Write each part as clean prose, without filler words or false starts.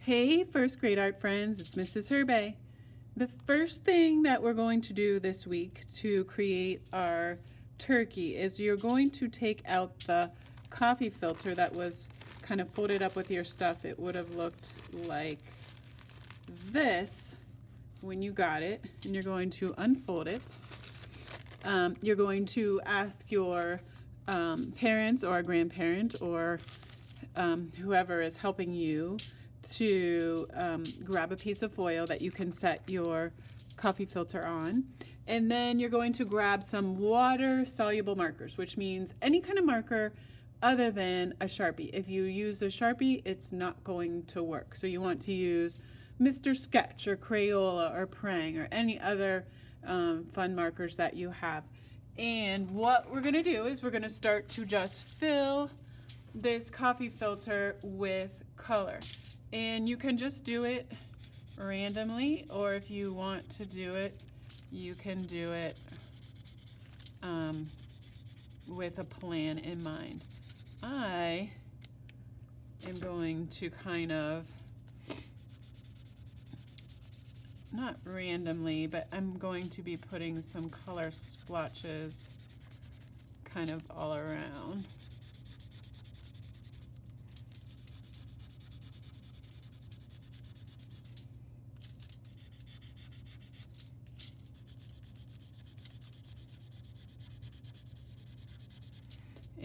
Hey, first grade art friends, it's Mrs. Herbay. The first thing that we're going to do this week to create our turkey is you're going to take out the coffee filter that was kind of folded up with your stuff. It would have looked like this when you got it, and you're going to unfold it. You're going to ask your parents or a grandparent or whoever is helping you to grab a piece of foil that you can set your coffee filter on. And then you're going to grab some water soluble markers, which means any kind of marker other than a Sharpie. If you use a Sharpie, it's not going to work. So you want to use Mr. Sketch or Crayola or Prang or any other fun markers that you have. And what we're going to do is we're going to start to just fill this coffee filter with color. And you can just do it randomly, or if you want to do it, you can do it with a plan in mind. I am going to kind of, not randomly, but I'm going to be putting some color splotches kind of all around.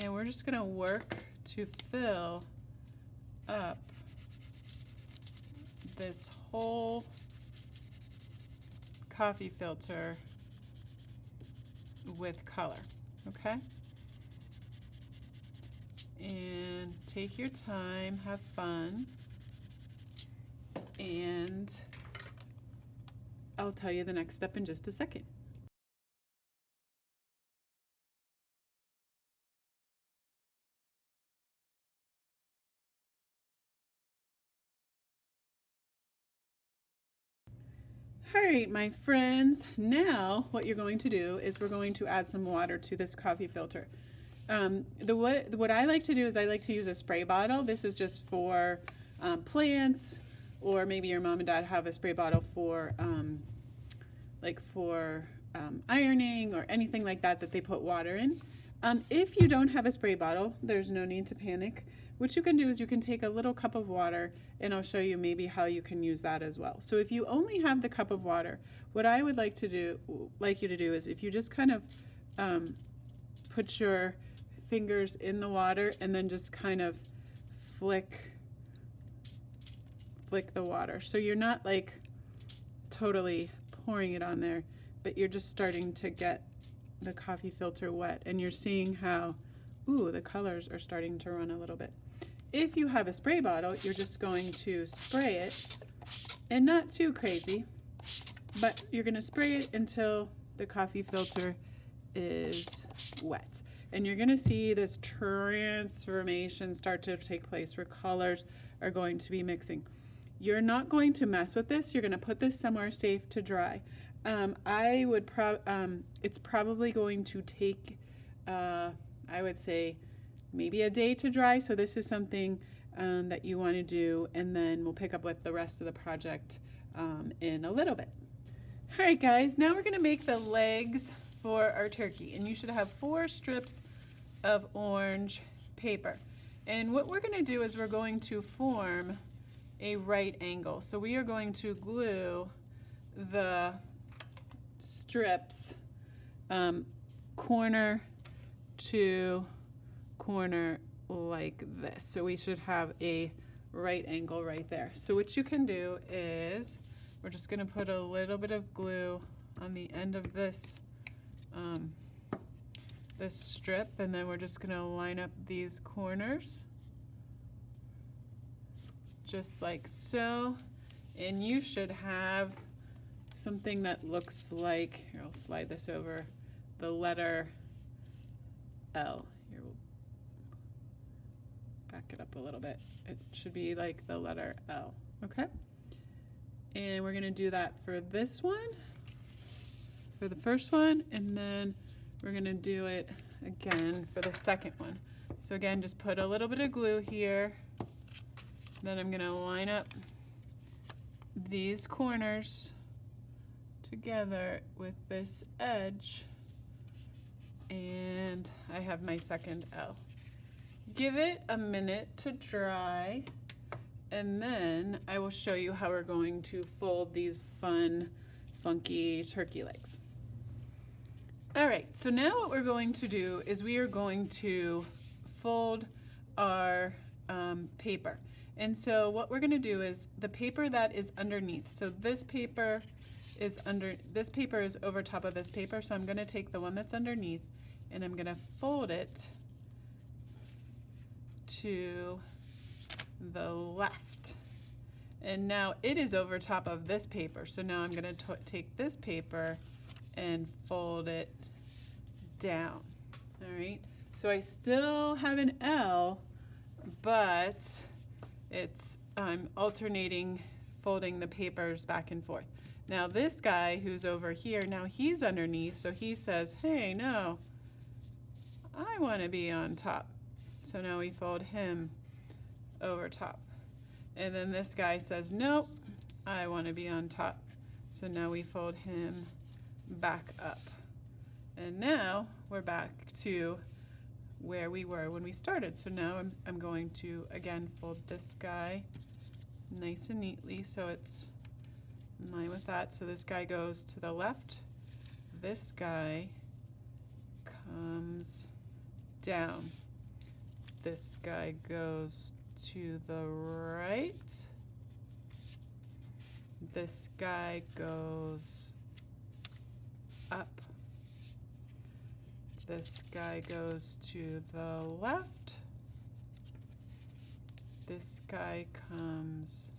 And we're just going to work to fill up this whole coffee filter with color, okay? And take your time, have fun, and I'll tell you the next step in just a second. All right, my friends, now what you're going to do is we're going to add some water to this coffee filter. What I like to do is I like to use a spray bottle. This is just for plants, or maybe your mom and dad have a spray bottle for ironing or anything like that that they put water in. If you don't have a spray bottle, there's no need to panic. What you can do is you can take a little cup of water, and I'll show you maybe how you can use that as well. So if you only have the cup of water, what I would like you to do is if you just kind of put your fingers in the water and then just kind of flick the water. So you're not like totally pouring it on there, but you're just starting to get the coffee filter wet, and you're seeing how, ooh, the colors are starting to run a little bit. If you have a spray bottle, you're just going to spray it, and not too crazy, but you're going to spray it until the coffee filter is wet. And you're going to see this transformation start to take place where colors are going to be mixing. You're not going to mess with this. You're going to put this somewhere safe to dry. It's probably going to take, I would say, maybe a day to dry. So this is something that you want to do, and then we'll pick up with the rest of the project in a little bit. All right, guys, now we're going to make the legs for our turkey, and you should have 4 strips of orange paper. And what we're going to do is we're going to form a right angle. So we are going to glue the strips corner to corner like this. So we should have a right angle right there. So what you can do is we're just going to put a little bit of glue on the end of this this strip, and then we're just going to line up these corners just like so, and you should have something that looks like, here, I'll slide this over, the letter L. Here, we'll back it up a little bit. It should be like the letter L, okay? And we're gonna do that for this one, for the first one, and then we're gonna do it again for the second one. So again, just put a little bit of glue here. Then I'm gonna line up these corners together with this edge, and I have my second L. Give it a minute to dry, and then I will show you how we're going to fold these fun, funky turkey legs. All right, so now what we're going to do is we are going to fold our paper. And so what we're going to do is the paper that is underneath. So this paper is over top of this paper. So I'm going to take the one that's underneath and I'm going to fold it to the left. And now it is over top of this paper. So now I'm going to take this paper and fold it down. All right. So I still have an L, but I'm alternating folding the papers back and forth. Now this guy who's over here, now he's underneath, so he says, hey, no, I want to be on top. So now we fold him over top. And then this guy says, nope, I want to be on top. So now we fold him back up. And now we're back to where we were when we started. So now I'm going to again fold this guy nice and neatly so it's in line with that. So this guy goes to the left, this guy comes down, this guy goes to the right, this guy goes up, this guy goes to the left, this guy comes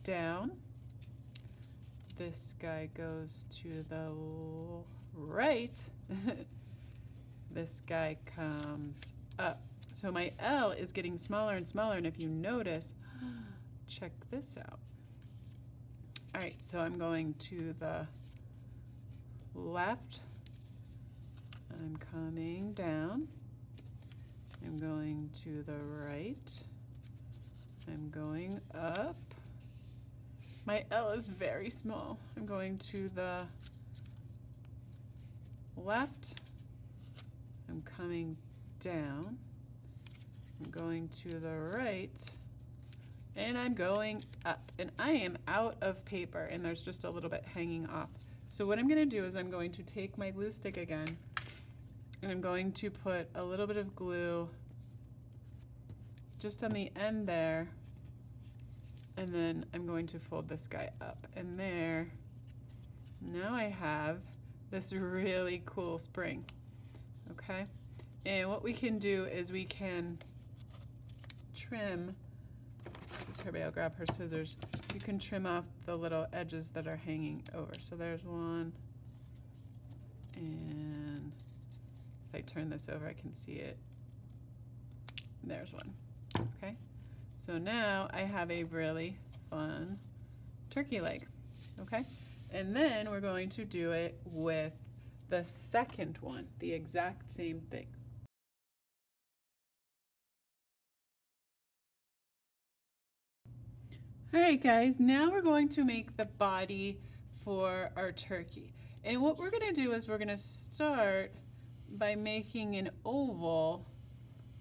down, this guy goes to the right, this guy comes up. So my L is getting smaller and smaller, and if you notice, check this out. All right, so I'm going to the left, I'm coming down, I'm going to the right, I'm going up. My L is very small. I'm going to the left, I'm coming down, I'm going to the right, and I'm going up. And I am out of paper, and there's just a little bit hanging off. So what I'm going to do is I'm going to take my glue stick again, and I'm going to put a little bit of glue just on the end there, and then I'm going to fold this guy up. And there, now I have this really cool spring, okay? And what we can do is we can trim, this is Herbay, I'll grab her scissors. You can trim off the little edges that are hanging over. So there's one, and if I turn this over, I can see it. There's one, okay? So now I have a really fun turkey leg, okay? And then we're going to do it with the second one, the exact same thing. All right, guys, now we're going to make the body for our turkey. And what we're gonna do is we're gonna start by making an oval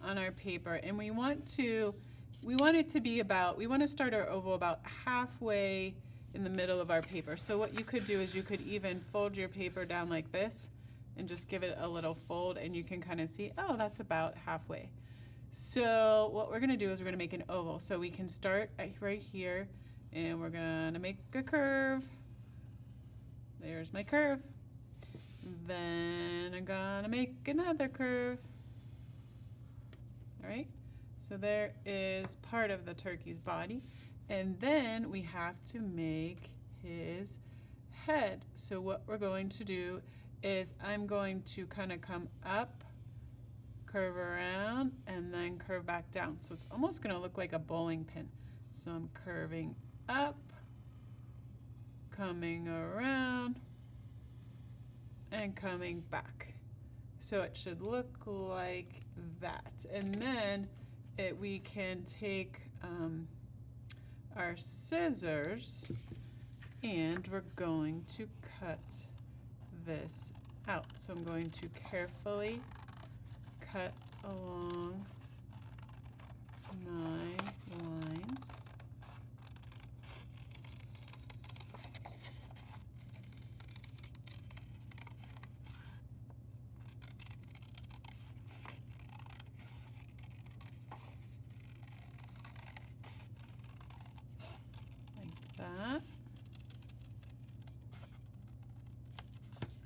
on our paper. And we want it to be about, we want to start our oval about halfway in the middle of our paper. So what you could do is you could even fold your paper down like this and just give it a little fold, and you can kind of see, oh, that's about halfway. So what we're gonna do is we're gonna make an oval. So we can start right here, and we're gonna make a curve. There's my curve. Then I'm gonna make another curve. All right, so there is part of the turkey's body. And then we have to make his head. So what we're going to do is I'm going to kind of come up, curve around, and then curve back down. So it's almost going to look like a bowling pin. So I'm curving up, coming around, and coming back. So it should look like that. And then we can take our scissors and we're going to cut this out. So I'm going to carefully cut along my lines. Like that.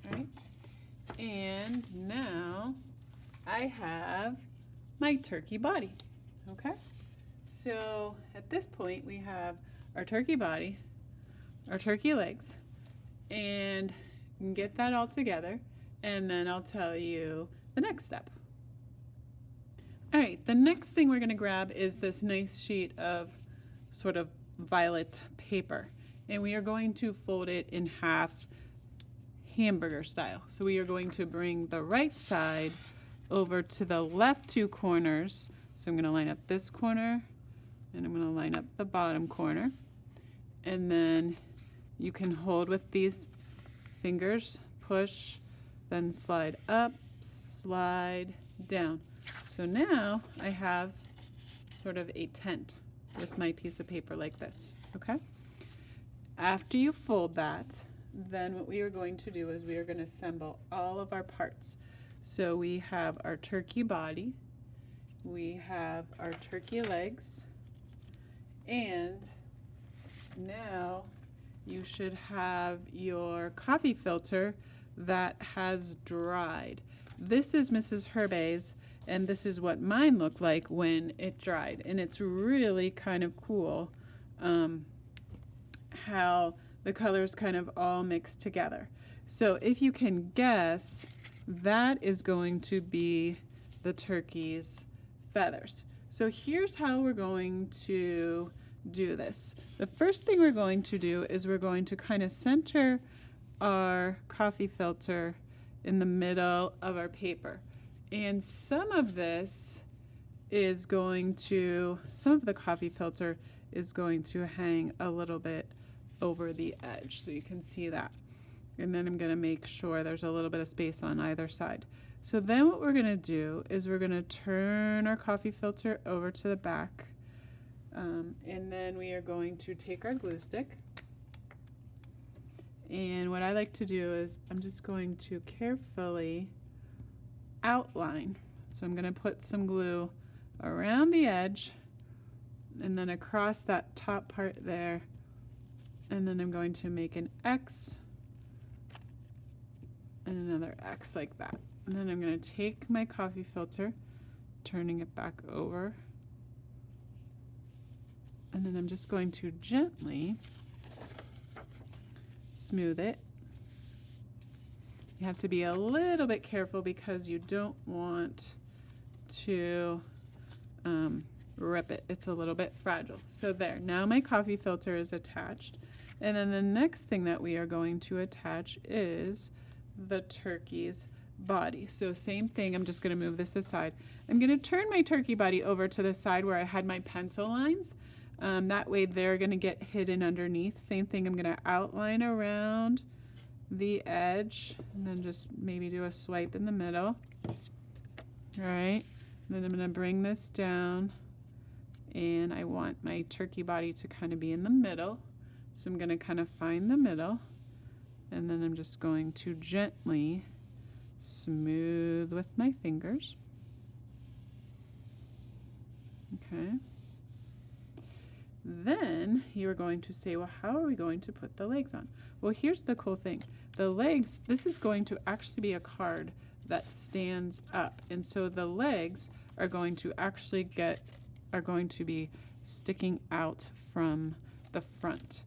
All right. And now I have my turkey body. Okay, so at this point we have our turkey body, our turkey legs, and you can get that all together and then I'll tell you the next step. All right, the next thing we're going to grab is this nice sheet of sort of violet paper, and we are going to fold it in half hamburger style. So we are going to bring the right side over to the left two corners. So I'm going to line up this corner and I'm going to line up the bottom corner. And then you can hold with these fingers, push, then slide up, slide down. So now I have sort of a tent with my piece of paper like this, okay? After you fold that, then what we are going to do is we are going to assemble all of our parts. So we have our turkey body, we have our turkey legs, and now you should have your coffee filter that has dried. This is Mrs. Herbay's, and this is what mine looked like when it dried. And it's really kind of cool how the colors kind of all mix together. So if you can guess, that is going to be the turkey's feathers. So here's how we're going to do this. The first thing we're going to do is we're going to kind of center our coffee filter in the middle of our paper. And some of the coffee filter is going to hang a little bit over the edge, so you can see that. And then I'm going to make sure there's a little bit of space on either side. So then what we're going to do is we're going to turn our coffee filter over to the back, and then we are going to take our glue stick, and what I like to do is I'm just going to carefully outline. So I'm going to put some glue around the edge and then across that top part there, and then I'm going to make an X and another X like that. And then I'm going to take my coffee filter, turning it back over, and then I'm just going to gently smooth it. You have to be a little bit careful because you don't want to rip it. It's a little bit fragile. So there, now my coffee filter is attached. And then the next thing that we are going to attach is the turkey's body. So same thing, I'm just going to move this aside. I'm going to turn my turkey body over to the side where I had my pencil lines. That way they're going to get hidden underneath. Same thing, I'm going to outline around the edge and then just maybe do a swipe in the middle. All right, then I'm going to bring this down, and I want my turkey body to kind of be in the middle. So I'm going to kind of find the middle, and then I'm just going to gently smooth with my fingers. Okay. Then you're going to say, well, how are we going to put the legs on? Well, here's the cool thing. The legs, this is going to actually be a card that stands up. And so the legs are going to be sticking out from the front.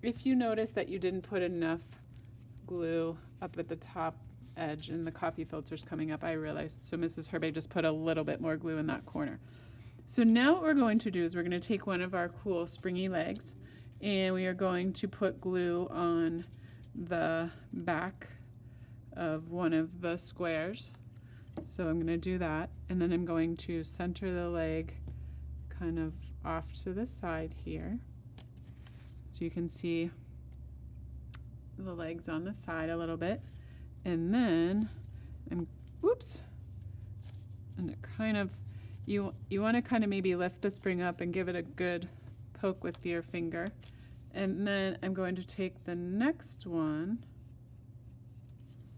If you notice that you didn't put enough glue up at the top edge and the coffee filter's coming up, I realized. So Mrs. Herbay just put a little bit more glue in that corner. So now what we're going to do is we're going to take one of our cool springy legs, and we are going to put glue on the back of one of the squares. So I'm going to do that, and then I'm going to center the leg kind of off to the side here. So you can see the legs on the side a little bit. And then whoops. And it kind of, you want to kind of maybe lift the spring up and give it a good poke with your finger. And then I'm going to take the next one,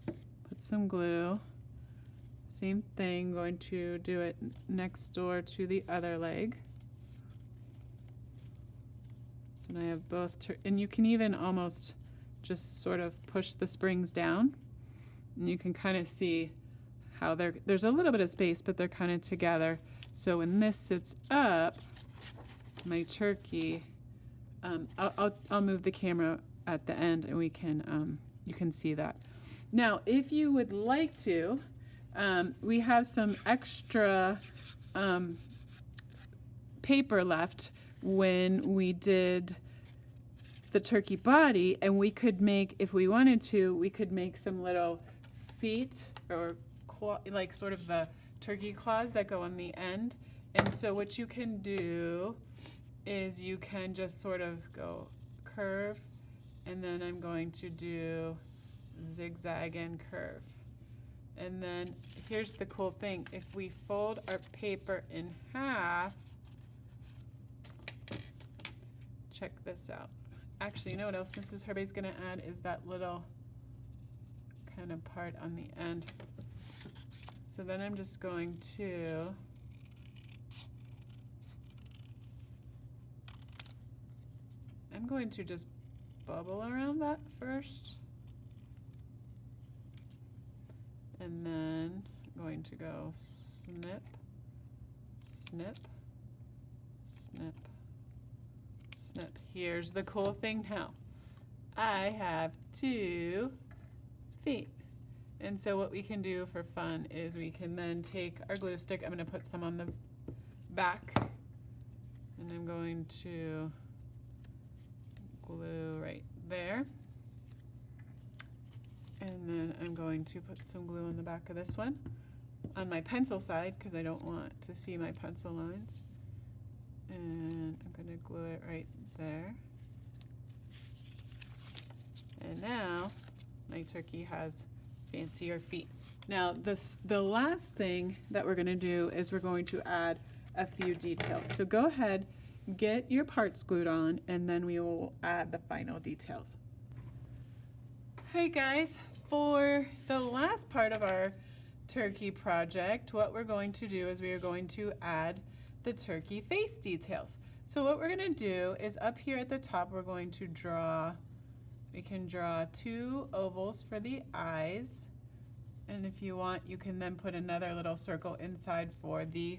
put some glue, same thing, going to do it next door to the other leg. So now I have both, and you can even almost just sort of push the springs down, and you can kind of see how there's a little bit of space, but they're kind of together. So when this sits up, my turkey, I'll move the camera at the end, and we can you can see that. Now, if you would like to, we have some extra paper left when we did the turkey body, and we could make, if we wanted to, we could make some little feet or like sort of the turkey claws that go on the end. And so what you can do is you can just sort of go curve, and then I'm going to do zigzag and curve. And then here's the cool thing. If we fold our paper in half, check this out. Actually, you know what else Mrs. Herbay's gonna add is that little kind of part on the end. So then I'm just going to just bubble around that first. And then I'm going to go snip, snip, snip, snip. Here's the cool thing now. I have 2 feet. And so what we can do for fun is we can then take our glue stick. I'm going to put some on the back. And I'm going to glue right there. And then I'm going to put some glue on the back of this one on my pencil side because I don't want to see my pencil lines. And I'm going to glue it right there. And now my turkey has fancier feet. Now the last thing that we're going to do is we're going to add a few details. So go ahead, get your parts glued on, and then we will add the final details. Hey guys, for the last part of our turkey project, what we're going to do is we are going to add the turkey face details. So what we're going to do is up here at the top we're going to draw, we can draw 2 ovals for the eyes, and if you want you can then put another little circle inside for the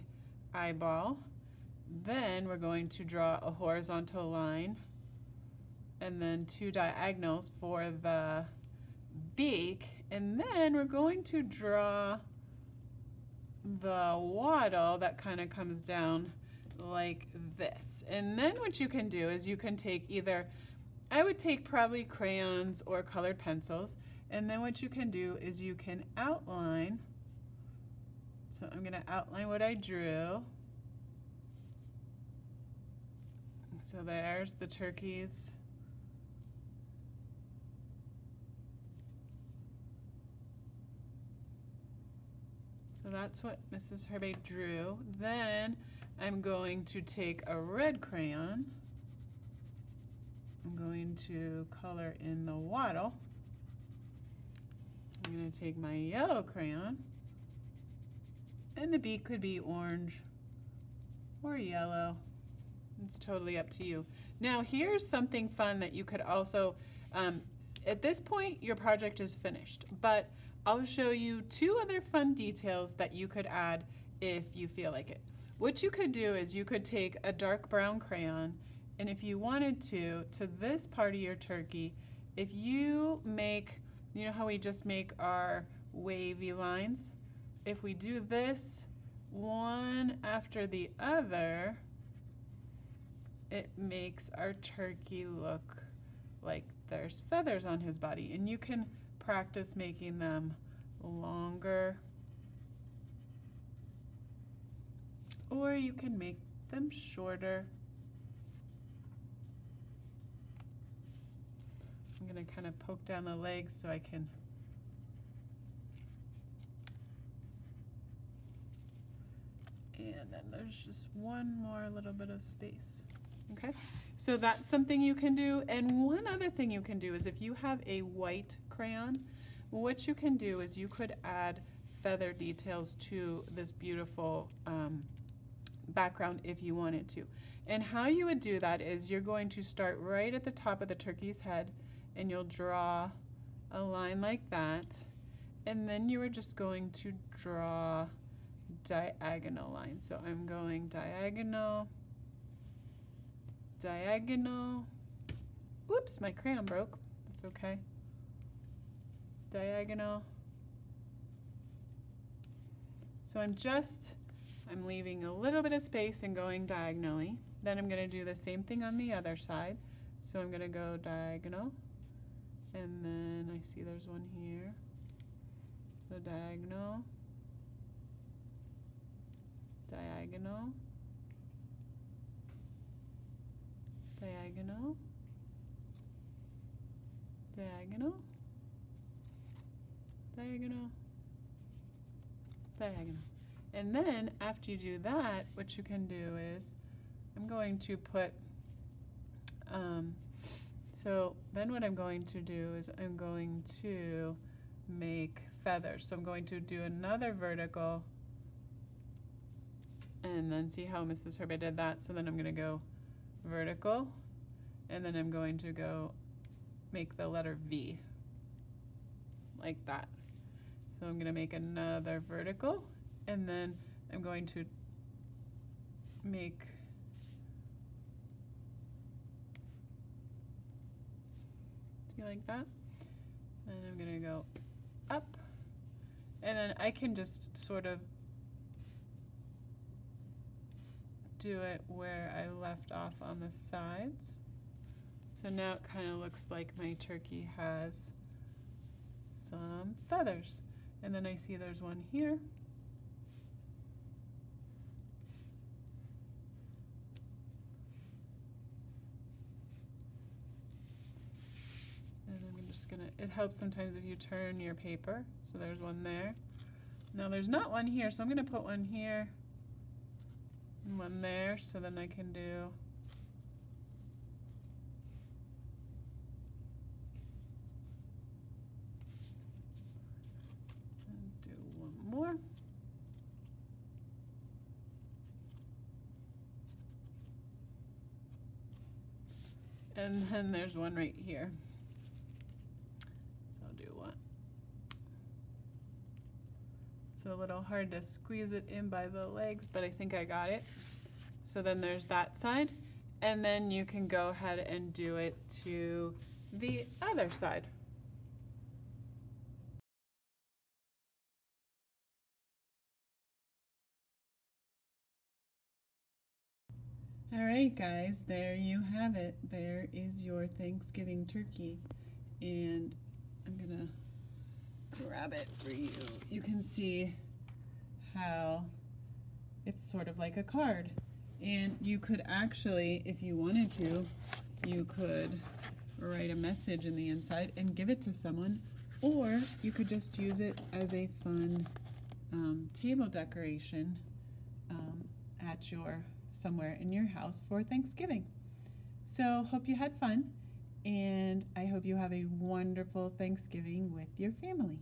eyeball. Then we're going to draw a horizontal line and then 2 diagonals for the beak, and then we're going to draw the waddle that kind of comes down like this. And then what you can do is you can take either, I would take probably crayons or colored pencils, and then what you can do is you can outline. So I'm going to outline what I drew. So there's the turkeys. So that's what Mrs. Herbay drew. Then I'm going to take a red crayon. I'm going to color in the waddle. I'm going to take my yellow crayon. And the beak could be orange or yellow. It's totally up to you. Now here's something fun that you could also, at this point your project is finished, but I'll show you 2 other fun details that you could add if you feel like it. What you could do is you could take a dark brown crayon, and if you wanted to this part of your turkey, if you make, you know how we just make our wavy lines? If we do this one after the other, it makes our turkey look like there's feathers on his body, and you can practice making them longer, or you can make them shorter. I'm going to kind of poke down the legs so I can and then there's just one more little bit of space. Okay, so that's something you can do. And one other thing you can do is if you have a white crayon, what you can do is you could add feather details to this beautiful background if you wanted to. And how you would do that is you're going to start right at the top of the turkey's head and you'll draw a line like that, and then you are just going to draw diagonal lines. So I'm going diagonal, diagonal. Oops, my crayon broke. That's okay. Diagonal. So I'm leaving a little bit of space and going diagonally. Then I'm going to do the same thing on the other side. So I'm going to go diagonal, and then I see there's one here. So diagonal, diagonal, diagonal, diagonal, diagonal, diagonal. And then after you do that, what you can do is I'm going to put so then what I'm going to do is I'm going to make feathers. So I'm going to do another vertical, and then see how Mrs. Herbay did that. So then I'm going to go vertical, and then I'm going to go make the letter V like that. So I'm going to make another vertical, and then I'm going to make like that, and I'm going to go up, and then I can just sort of do it where I left off on the sides. So now it kind of looks like my turkey has some feathers. And then I see there's one here. And I'm just gonna, it helps sometimes if you turn your paper. So there's one there. Now there's not one here, so I'm gonna put one here and one there, so then I can do one more. And then there's one right here. So I'll do one. It's a little hard to squeeze it in by the legs, but I think I got it. So then there's that side. And then you can go ahead and do it to the other side. All right, guys, there you have it. There is your Thanksgiving turkey. And I'm gonna grab it for you. You can see how it's sort of like a card. And you could actually, if you wanted to, you could write a message in the inside and give it to someone, or you could just use it as a fun table decoration at your somewhere in your house for Thanksgiving. So hope you had fun, and I hope you have a wonderful Thanksgiving with your family.